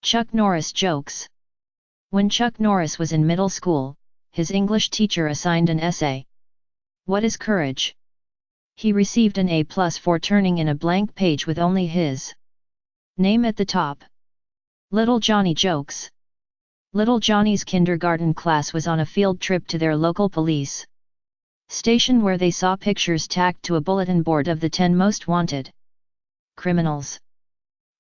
Chuck Norris jokes. When Chuck Norris was in middle school, his English teacher assigned an essay. What is courage? He received an A+ for turning in a blank page with only his name at the top. Little Johnny jokes. Little Johnny's kindergarten class was on a field trip to their local police station where they saw pictures tacked to a bulletin board of the 10 most wanted criminals.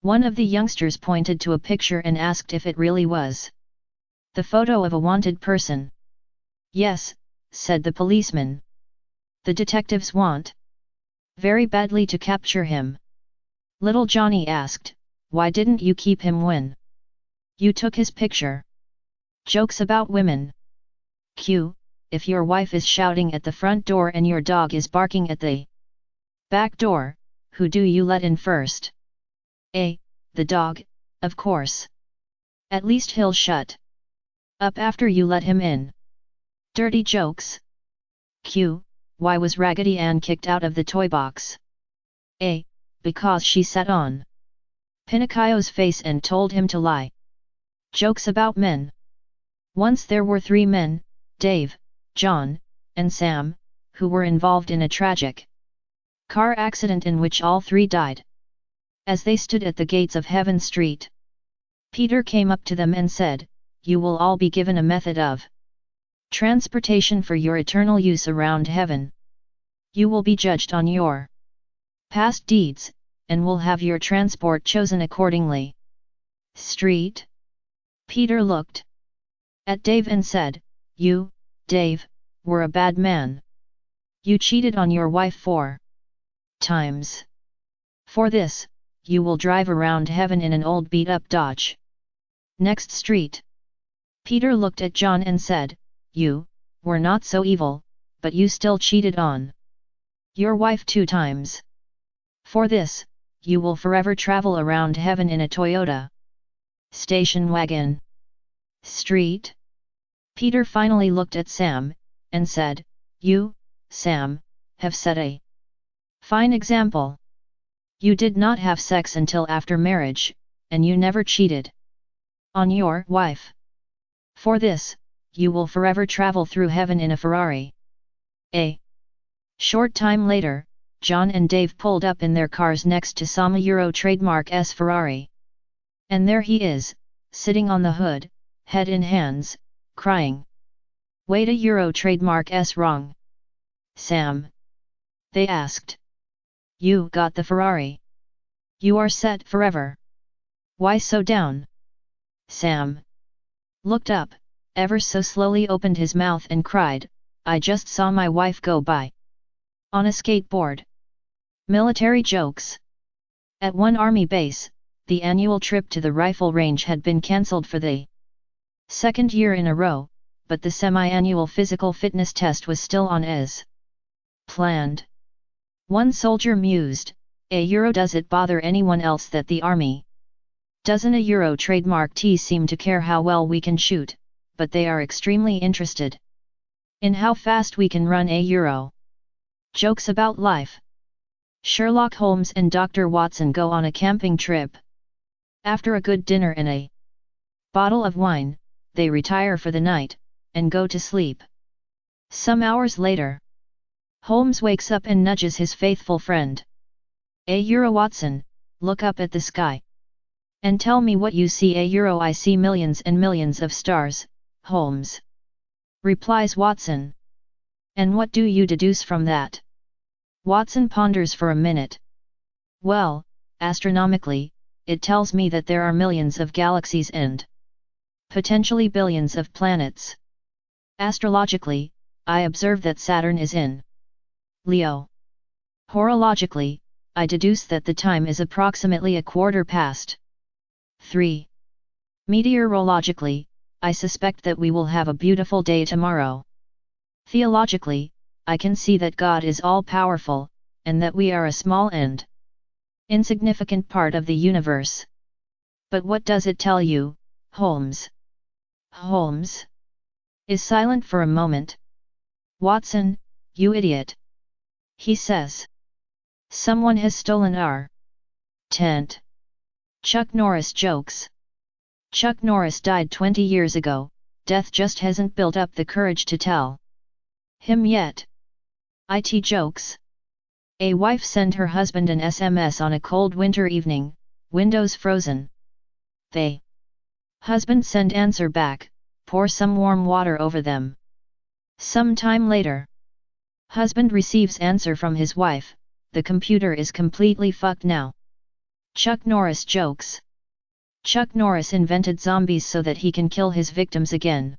One of the youngsters pointed to a picture and asked if it really was the photo of a wanted person. Yes, said the policeman. The detectives want very badly to capture him. Little Johnny asked, why didn't you keep him when you took his picture? Jokes about women. Q. If your wife is shouting at the front door and your dog is barking at the back door, who do you let in first? A. The dog, of course. At least he'll shut up after you let him in. Dirty jokes. Q. Why was Raggedy Ann kicked out of the toy box? A. Because she sat on Pinocchio's face and told him to lie. Jokes about men. Once there were 3 men, Dave, John, and Sam, who were involved in a tragic car accident in which all 3 died. As they stood at the gates of Heaven Street, Peter came up to them and said, you will all be given a method of transportation for your eternal use around heaven. You will be judged on your past deeds, and will have your transport chosen accordingly. Street. Peter looked at Dave and said, you, Dave, were a bad man. You cheated on your wife 4 times. For this, you will drive around heaven in an old beat-up Dodge. Next street. Peter looked at John and said, you were not so evil, but you still cheated on your wife 2 times. For this, you will forever travel around heaven in a Toyota station wagon. Street. Peter finally looked at Sam, and said, you, Sam, have set a fine example. You did not have sex until after marriage, and you never cheated on your wife. For this, you will forever travel through heaven in a Ferrari. A short time later, John and Dave pulled up in their cars next to some Euro trademark S Ferrari. And there he is, sitting on the hood, head in hands, crying. Wait, a Euro trademark S wrong. Sam. They asked. You got the Ferrari. You are set forever. Why so down? Sam looked up, ever so slowly opened his mouth and cried, I just saw my wife go by on a skateboard. Military jokes. At one army base, the annual trip to the rifle range had been cancelled for the 2nd year in a row, but the semi-annual physical fitness test was still on as planned. One soldier mused, a Euro, does it bother anyone else that the army doesn't a Euro trademark T seem to care how well we can shoot, but they are extremely interested in how fast we can run a Euro. Jokes about life. Sherlock Holmes and Dr. Watson go on a camping trip. After a good dinner and a bottle of wine, they retire for the night, and go to sleep. Some hours later, Holmes wakes up and nudges his faithful friend. A Euro, Watson, look up at the sky and tell me what you see. A Euro, I see millions and millions of stars, Holmes replies Watson. And what do you deduce from that? Watson ponders for a minute. Well, astronomically, it tells me that there are millions of galaxies and potentially billions of planets. Astrologically, I observe that Saturn is in Leo. Horologically, I deduce that the time is approximately 3:15. Meteorologically, I suspect that we will have a beautiful day tomorrow. Theologically, I can see that God is all-powerful, and that we are a small and insignificant part of the universe. But what does it tell you, Holmes? Holmes is silent for a moment. Watson, you idiot, he says. Someone has stolen our tent. Chuck Norris jokes. Chuck Norris died 20 years ago, death just hasn't built up the courage to tell him yet. IT jokes. A wife sent her husband an SMS on a cold winter evening, windows frozen. They. Husband send answer back, pour some warm water over them. Some time later. Husband receives answer from his wife, the computer is completely fucked now. Chuck Norris jokes. Chuck Norris invented zombies so that he can kill his victims again.